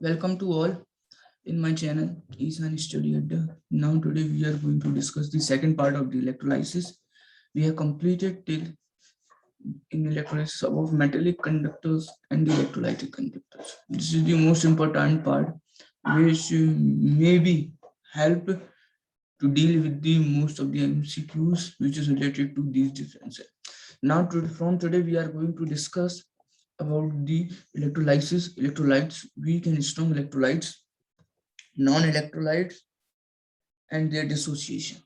Welcome to all in my channel Isan Study Adda. Now today we are going to discuss the second part of the electrolysis. We have completed till in electrolysis about metallic conductors and the electrolytic conductors. This is the most important part which maybe help to deal with the most of the MCQs which is related to these differences. Now from today we are going to discuss about the electrolytes, weak and strong electrolytes, non-electrolytes, and their dissociation.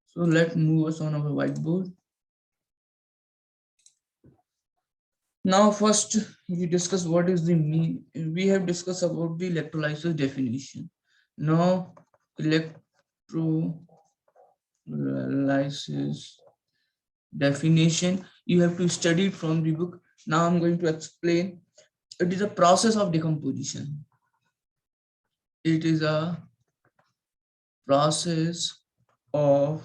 So let's move us on our whiteboard. Now first we discuss what is the mean. We have discussed about the electrolysis definition. Now electrolysis definition you have to study it from the book. Now I'm going to explain. It is a process of decomposition. It is a process of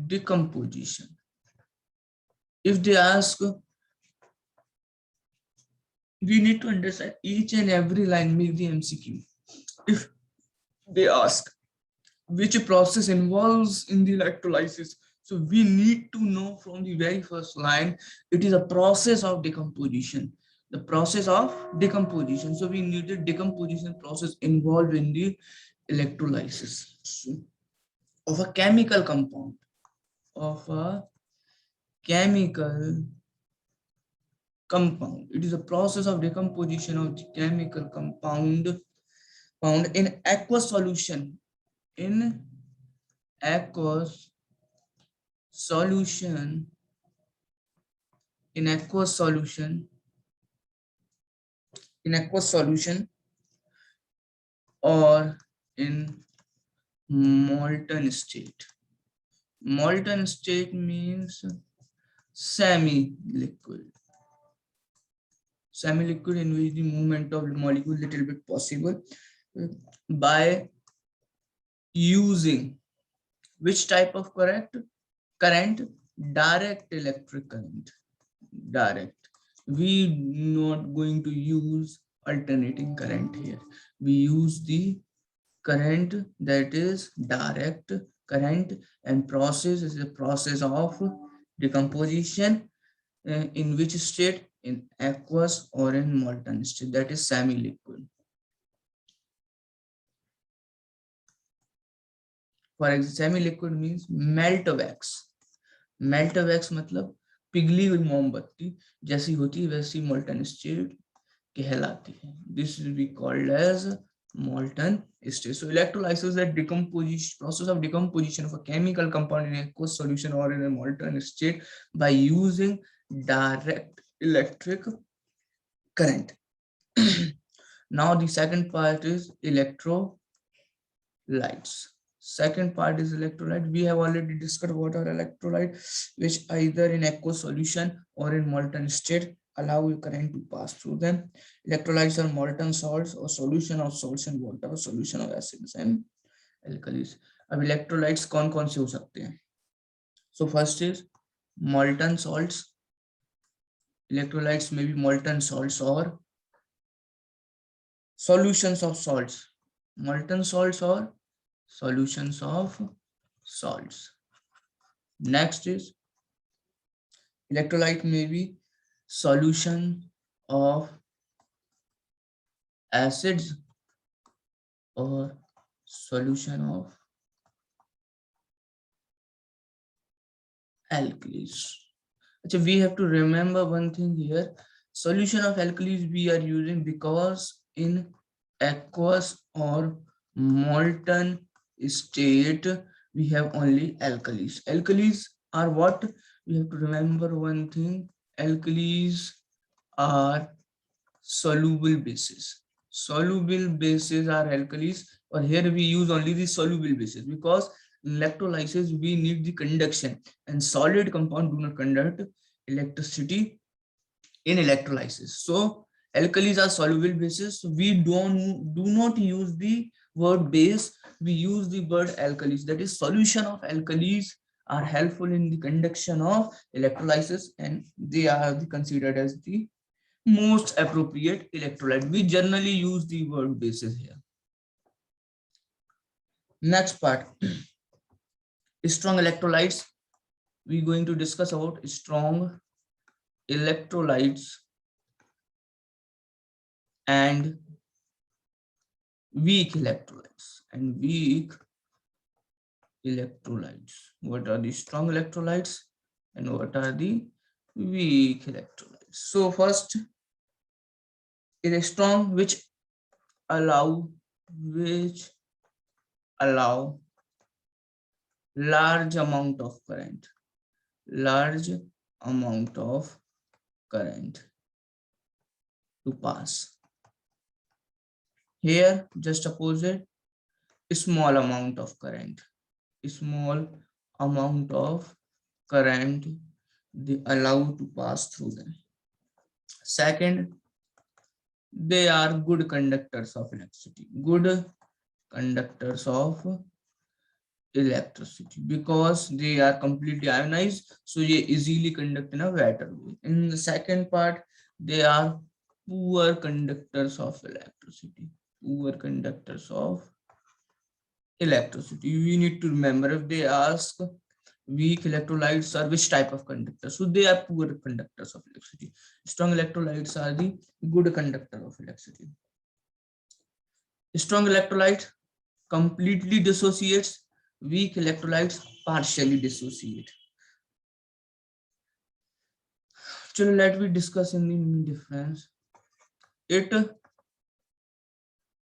decomposition. If they ask, we need to understand each and every line, make the MCQ. If they ask which process involves in the electrolysis, so we need to know from the very first line, it is a process of decomposition. The process of decomposition. So we need the decomposition process involved in the electrolysis of a chemical compound. Of a chemical compound. It is a process of decomposition of the chemical compound found in aqueous solution. In aqueous solution. In aqueous solution. In aqueous solution or in molten state. Molten state means semi-liquid. Semi-liquid in which the movement of the molecule little bit possible by using which type of current? Direct electric current. Direct. We not going to use alternating current here. We use the current that is direct current, and process is a process of decomposition in which state? In aqueous or in molten state, that is semi-liquid. For example, semi-liquid means melt wax. Melt wax मतलब पिघली हुई मोमबत्ती जैसी होती है वैसी molten state कहलाती है. This will be called as molten state. So electrolysis is the decomposition process of decomposition of a chemical compound in aqueous solution or in a molten state by using direct electric current. Now the second part is electrolytes. Second part is electrolyte. We have already discussed what are electrolytes, which either in aqueous solution or in molten state allow you current to pass through them. Electrolytes are molten salts or solution of salts and water or solution of acids and alkalis. अब electrolytes कौन-कौन से हो सकते हैं? So first is molten salts. Electrolytes may be molten salts or solutions of salts. Molten salts or solutions of salts. Next is electrolyte may be solution of acids or solution of alkalis. So we have to remember one thing here. Solution of alkalis we are using because in aqueous or molten state we have only alkalis. Alkalis are what? We have to remember one thing. Alkalis are soluble bases. Soluble bases are alkalis, or here we use only the soluble bases because in electrolysis we need the conduction, and solid compound do not conduct electricity in electrolysis. So alkalis are soluble bases. So we do not use the word base, we use the word alkalis. That is, solution of alkalis are helpful in the conduction of electrolysis, and they are considered as the most appropriate electrolyte. We generally use the word bases here. Next part, strong electrolytes. We're going to discuss about strong electrolytes and weak electrolytes. What are the strong electrolytes and what are the weak electrolytes? So first, it is strong, which allow large amount of current to pass. Here, just opposite, small amount of current they allow to pass through them. Second, they are good conductors of electricity. Because they are completely ionized, so they easily conduct in a better way. In the second part, they are poor conductors of electricity. We need to remember, if they ask weak electrolytes are which type of conductor, so they are poor conductors of electricity. Strong electrolytes are the good conductor of electricity. Strong electrolyte completely dissociates, weak electrolytes partially dissociate. So let me discuss in the main difference. It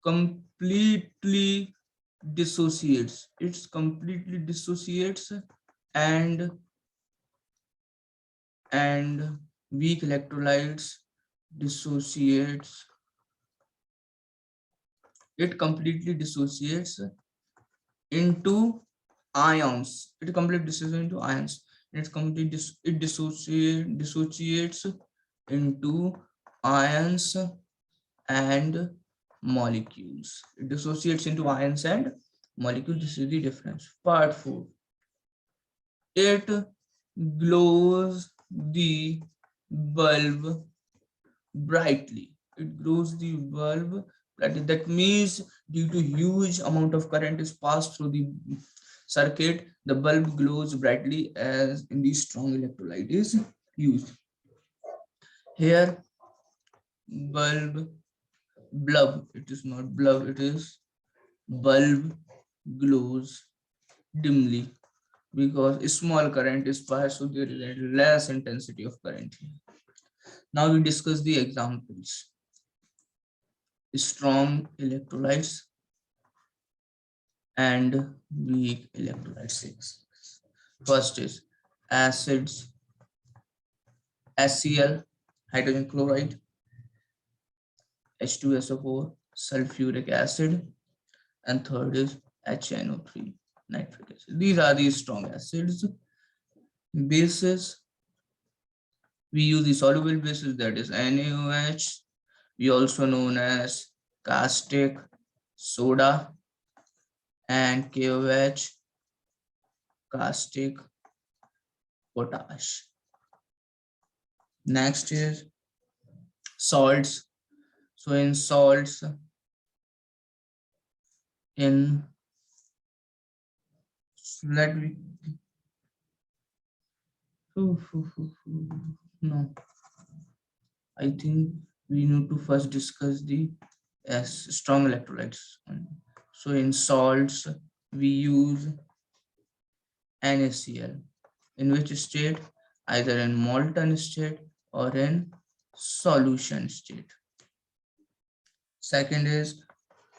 completely dissociates. And weak electrolytes dissociates. It completely dissociates into ions. It dissociates into ions and molecules. This is the difference. Part 4. It glows the bulb brightly. That means due to huge amount of current is passed through the circuit, the bulb glows brightly as in the strong electrolyte is used. Here, bulb, it is not bulb, it is bulb glows dimly because a small current is passed, so there is less intensity of current here. Now we discuss the examples. Strong electrolytes and weak electrolytes. First is acids, HCl, hydrogen chloride, H2SO4, sulfuric acid, and third is HNO3, nitric acid. These are the strong acids. Bases, we use the soluble bases, that is NaOH. We also known as caustic soda and KOH, caustic potash. Next is salts. So in salts, let me no, I think we need to first discuss the strong electrolytes. So in salts, we use NaCl. In which state? Either in molten state or in solution state. Second is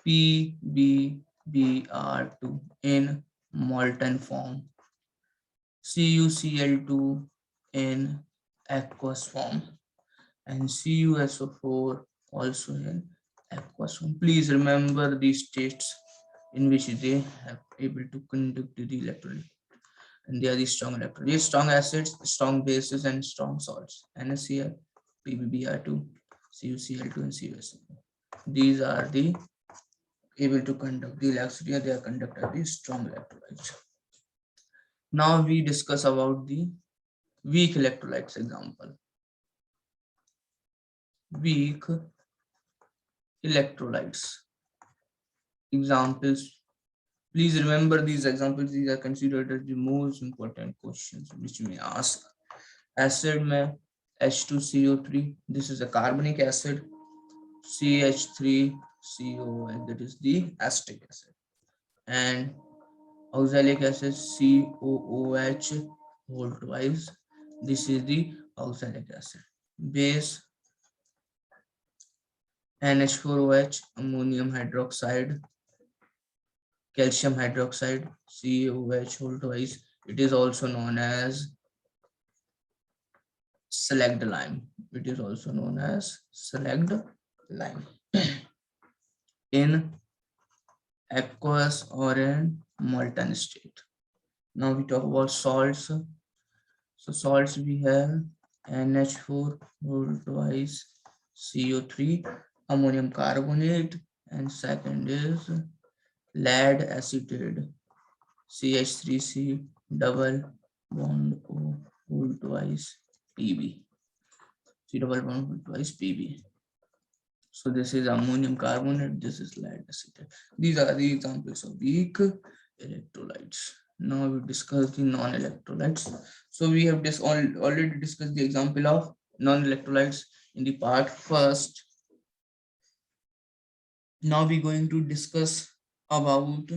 PbBr2 in molten form, CuCl2 in aqueous form, and CuSO4 also in aqueous form. Please remember these states in which they have able to conduct the electrolyte, and they are the strong electrolytes. Strong acids, strong bases, and strong salts: NaCl, PbBr2, CuCl2, and CuSO4. These are the able to conduct the electricity. They are conducted the strong electrolytes. Now we discuss about the weak electrolytes example. weak electrolytes. Examples. Please remember these examples. These are considered as the most important questions which may ask. Acid में H2CO3. This is a carbonic acid. CH3CO, that is the acetic acid. And oxalic acid COOH whole twice. This is the oxalic acid. Base NH4OH, ammonium hydroxide, calcium hydroxide, CaOH whole twice. It is also known as select lime. It is also known as select lime. In aqueous or in molten state. Now we talk about salts. So salts we have NH4 whole twice, CO3, ammonium carbonate, and second is lead acetate, CH3C double bond O whole twice Pb, C double bond whole twice Pb. So this is ammonium carbonate, this is lead acetate. These are the examples of weak electrolytes. Now we discuss the non-electrolytes. So we have already discussed the example of non-electrolytes in the part first. Now we're going to discuss about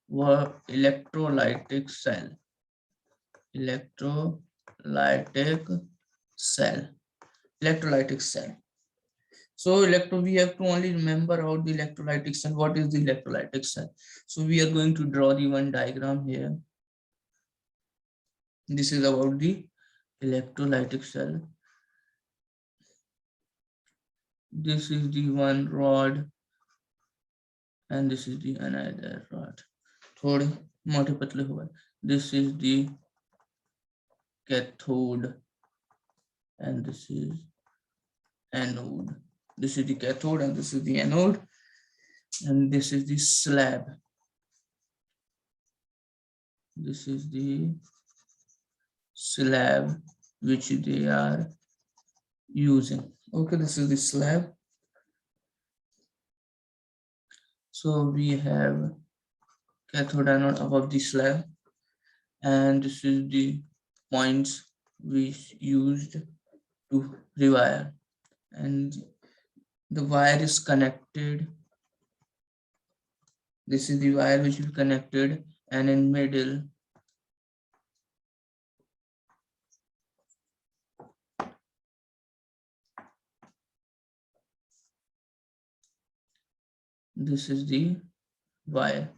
what electrolytic cell. Electrolytic cell. Electrolytic cell. So we have to only remember about the electrolytic cell. What is the electrolytic cell? So we are going to draw the one diagram here. This is about the electrolytic cell. This is the one rod and this is the another rod. थोड़े मोटे पतले हुए. This is the cathode and this is anode. This is the cathode and this is the anode, and this is the slab. This is the slab which they are using. Okay, this is the slab. So we have cathode anode above the slab, and this is the points we used to rewire, and the wire is connected. This is the wire which is connected, and in middle this is the wire.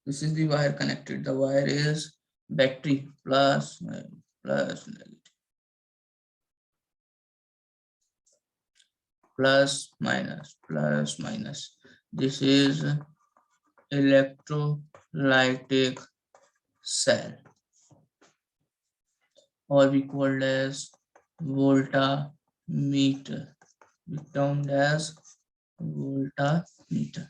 This is the wire connected. The wire is battery plus negative. Plus minus. This is electrolytic cell, or we called as voltameter. We termed as voltameter.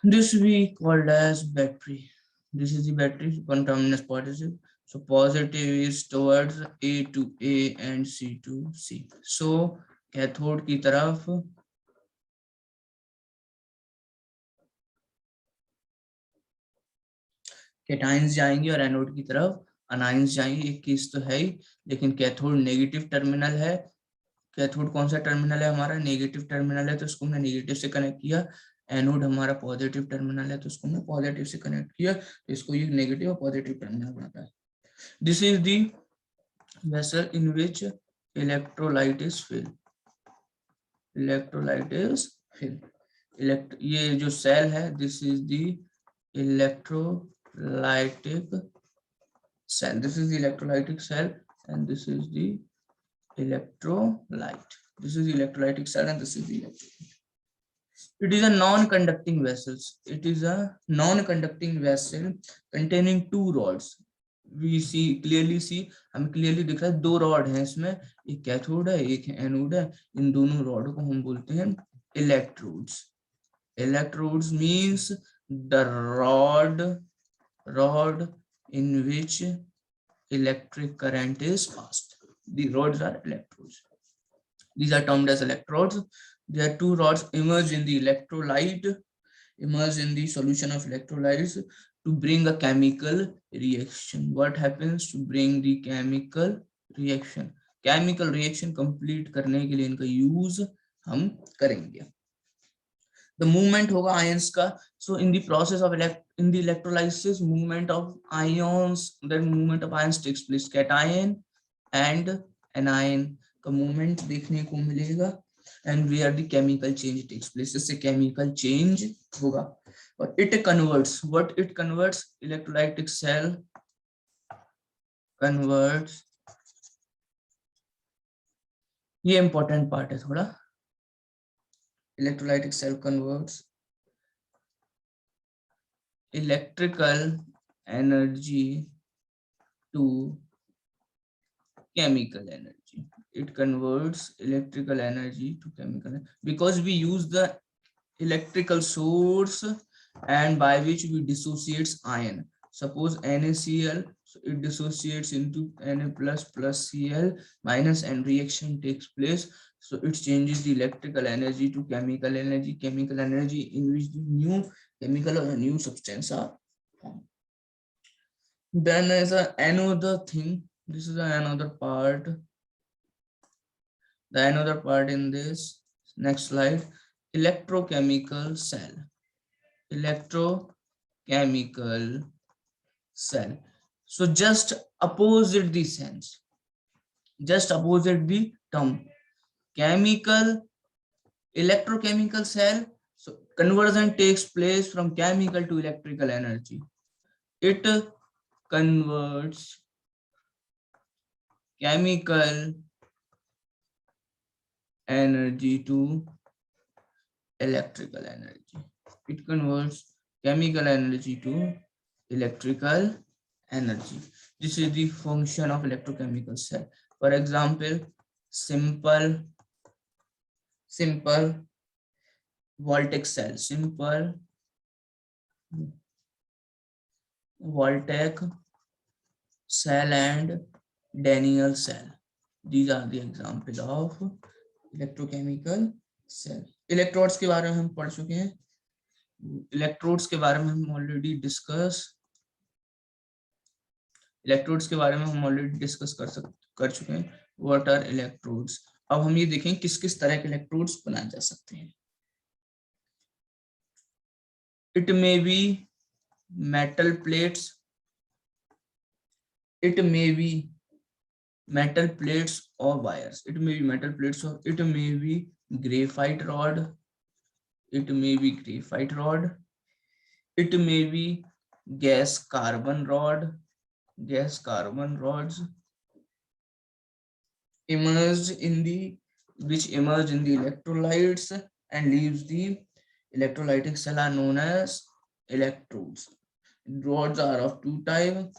This we called as battery. This is the battery, one terminus positive. So positive is towards A to A and C to C. So cathode की तरफ cations जाएंगे और anode की तरफ अनाइंस जाएंगे. एक case तो है ही, लेकिन कैथोड नेगेटिव टर्मिनल है. कैथोड कौन सा टर्मिनल है हमारा? नेगेटिव टर्मिनल है, तो उसको हमने नेगेटिव से कनेक्ट किया. एनोड हमारा पॉजिटिव टर्मिनल है, तो उसको हमने पॉजिटिव से कनेक्ट किया. तो इसको ये नेगेटिव और पॉजिटिव टर्मिनल बनाता है. This is the vessel in which electrolyte is fill. Electrolyte is fill. ये जो सेल है, this is the electrolytic cell. This is the electrolytic cell and this is the electrolyte. This is the electrolytic cell and this is the electrolyte. It is a non-conducting vessel. It is a non-conducting vessel containing two rods. We see clearly, हमें clearly दिख रहा है दो rod हैं इसमें. एक cathode है, एक एनोड है. इन दोनों रॉड को हम बोलते हैं electrodes. Electrodes means the rod in which electric current is passed. The rods are electrodes. These are termed as electrodes. There are two rods immersed in the electrolyte, immersed in the solution of electrolytes to bring a chemical reaction. What happens to bring the chemical reaction? Chemical reaction complete करने के लिए इनका use हम करेंगे. The movement होगा ions का. So in the process of in the electrolysis, movement of ions, that movement of ions takes place. Cation and anion का movement देखने को मिलेगा. And where the chemical change takes place, इससे chemical change होगा. और it converts, what it converts? Electrolytic cell converts. ये important part है थोड़ा. Electrolytic cell converts electrical energy to chemical energy. It converts electrical energy to chemical energy because we use the electrical source and by which we dissociates ion. Suppose NaCl, so it dissociates into Na plus plus Cl minus and reaction takes place. So it changes the electrical energy to chemical energy in which the new chemical or a new substance are formed. Then there's another thing. This is another part. The another part in this next slide, electrochemical cell. Electrochemical cell. So just opposite the sense, just opposite the term. Chemical, electrochemical cell. So conversion takes place from chemical to electrical energy. It converts chemical energy to electrical energy. It converts chemical energy to electrical energy. This is the function of electrochemical cell. For example, simple voltaic cell, simple voltaic cell and Daniell cell. These are the example of electrochemical cell. Electrodes के बारे में हम पढ़ चुके हैं. Electrodes के बारे में हम ऑलरेडी डिस्कस कर चुके हैं. What are electrodes. अब हम ये देखें किस किस तरह के इलेक्ट्रोड्स बनाए जा सकते हैं. It may be metal plates, it may be metal plates or wires. It may be metal plates or it may be graphite rod. It may be graphite rod. It may be gas carbon rod. Gas carbon rods emerged in the electrolytes and leaves the electrolytic cell are known as electrodes. Rods are of two types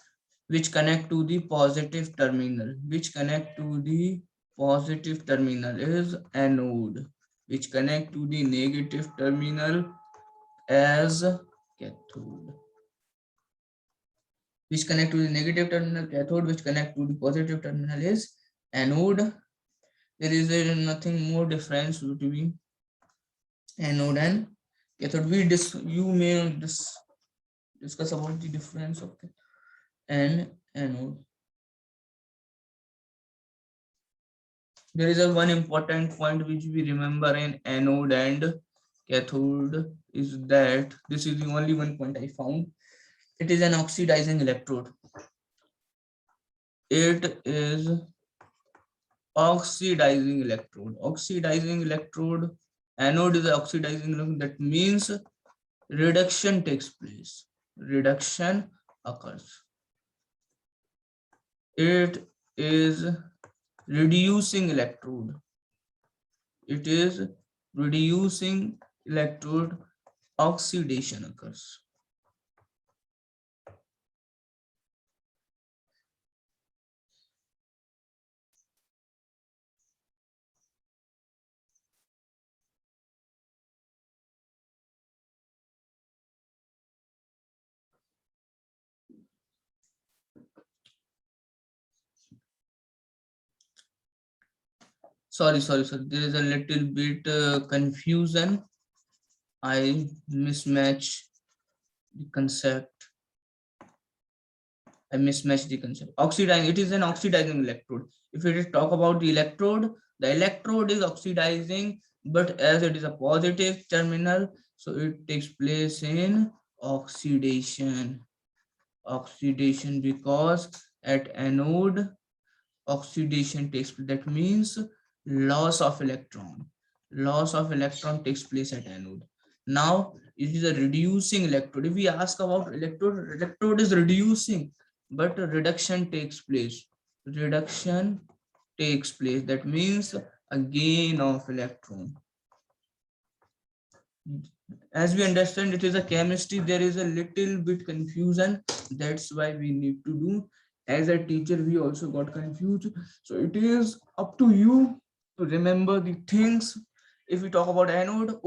which connect to the positive terminal. Which connect to the positive terminal is anode. Which connect to the negative terminal as cathode. Which connect to the negative terminal cathode. Which connect to the positive terminal is anode. There is nothing more difference between anode and cathode. You may discuss about the difference of and anode. There is one important point which we remember in anode and cathode is that this is the only one point I found. It is an oxidizing electrode. It is oxidizing electrode. Oxidizing electrode. Anode is the oxidizing electrode. That means reduction takes place. Reduction occurs. It is reducing electrode. It is reducing electrode. Oxidation occurs. sorry, there is a little bit confusion. I mismatch the concept. I mismatched the concept. Oxidizing, it is an oxidizing electrode. If it is talk about the electrode is oxidizing, but as it is a positive terminal, so it takes place in oxidation. Oxidation, because at anode oxidation takes place. That means loss of electron. Loss of electron takes place at anode. Now it is a reducing electrode. If we ask about electrode is reducing, but reduction takes place. Reduction takes place. That means a gain of electron. As we understand, it is a chemistry, there is a little bit confusion. That's why we need to do, as a teacher we also got confused. So it is up to you to remember the things. If we talk about anode,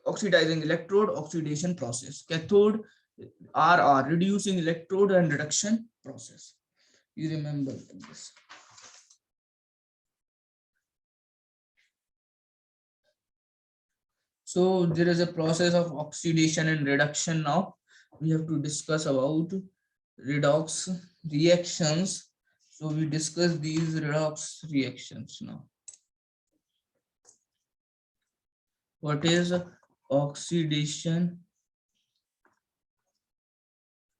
oxidizing electrode, oxidation process. Cathode, reducing electrode and reduction process. You remember this. So there is a process of oxidation and reduction. Now we have to discuss about redox reactions. So we discuss these redox reactions now. What is oxidation?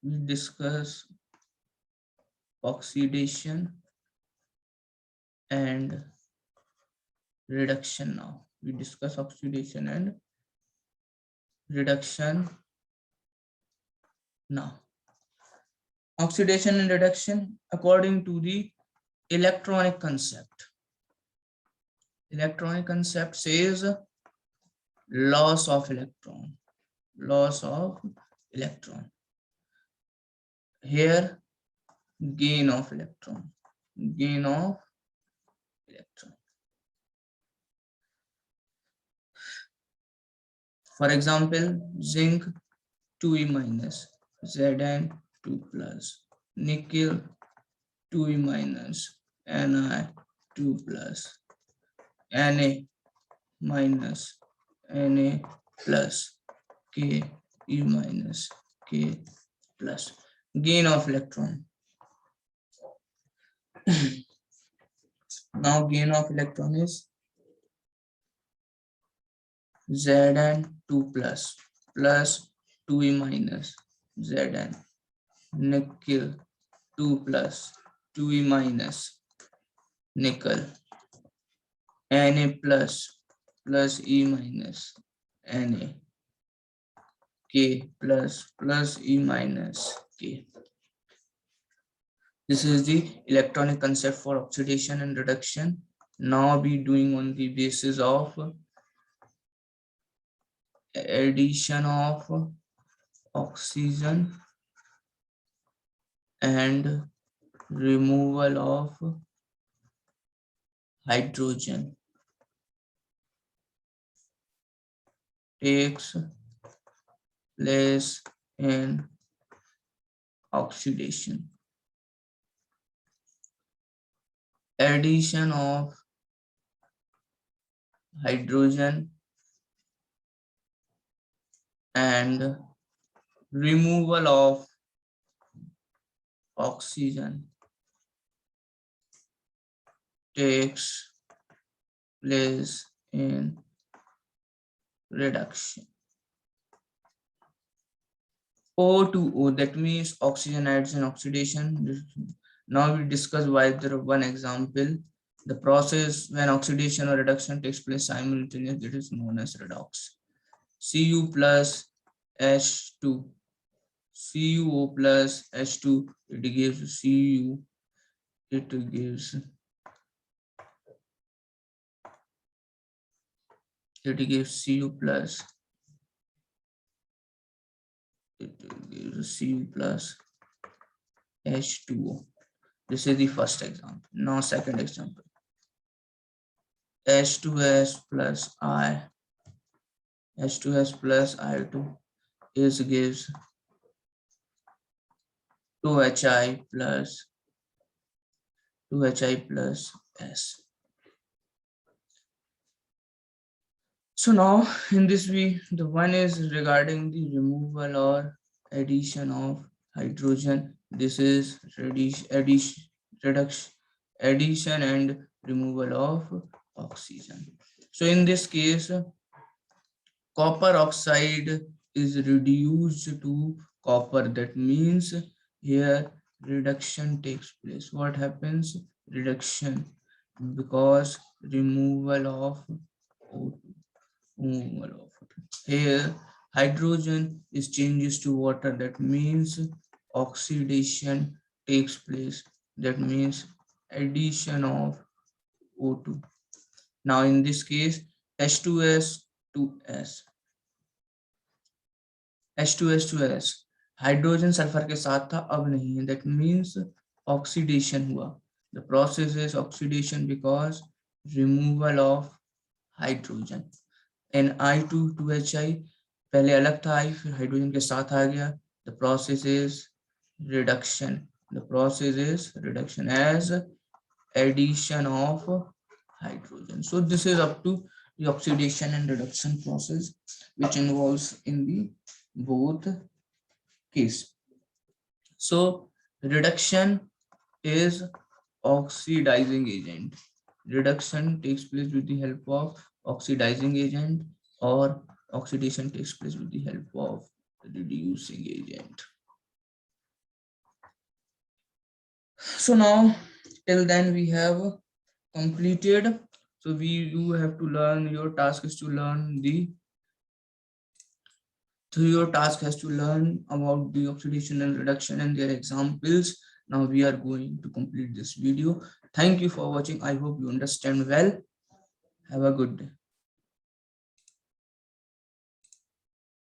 We discuss oxidation and reduction now. We discuss oxidation and reduction now. Oxidation and reduction according to the electronic concept. Electronic concept says loss of electron. Loss of electron. Here, gain of electron. Gain of electron. For example, zinc 2e minus, Zn 2 plus, nickel 2e minus, Ni 2 plus, Na minus, Na plus, Ke minus, K plus. Gain of electron. Now gain of electron is Zn 2 plus 2e minus, Zn, nickel 2 plus 2e minus, nickel, Na plus E minus, Na, K plus E minus, K. This is the electronic concept for oxidation and reduction. Now we doing on the basis of addition of oxygen and removal of hydrogen takes place in oxidation. Addition of hydrogen and removal of oxygen takes place in reduction. O2O, that means oxygen adds in oxidation. Now we discuss why there one example. The process when oxidation or reduction takes place simultaneously, that is known as redox. Cu plus H2, CuO plus H2, it gives Cu, it gives Cu plus, it gives Cu plus H2O. This is the first example. Now second example. H2S plus I, H2S plus I2 is gives 2HI plus S. So now in this the one is regarding the removal or addition of hydrogen. This is reduction, addition and removal of oxygen. So in this case, copper oxide is reduced to copper. That means here reduction takes place. What happens? Reduction, because removal of O2. Removal of O2. Here hydrogen is changes to water. That means oxidation takes place. That means addition of O2. Now in this case, H2S to S, H2S hydrogen sulphur के साथ था, अब नहीं है. That means oxidation हुआ. The process is oxidation because removal of hydrogen. Na2 2Hi पहले अलग था आई, फिर हाइड्रोजन के साथ आ गया. The process is reduction. The process is reduction as addition of hydrogen. So this is up to the oxidation and reduction process, which involves in the both case. So reduction is oxidizing agent. Reduction takes place with the help of oxidizing agent, or oxidation takes place with the help of reducing agent. So now till then we have completed. So you have to learn, your task is to learn the, so your task has to learn about the oxidation and reduction and their examples. Now we are going to complete this video. Thank you for watching. I hope you understand well. Have a good day.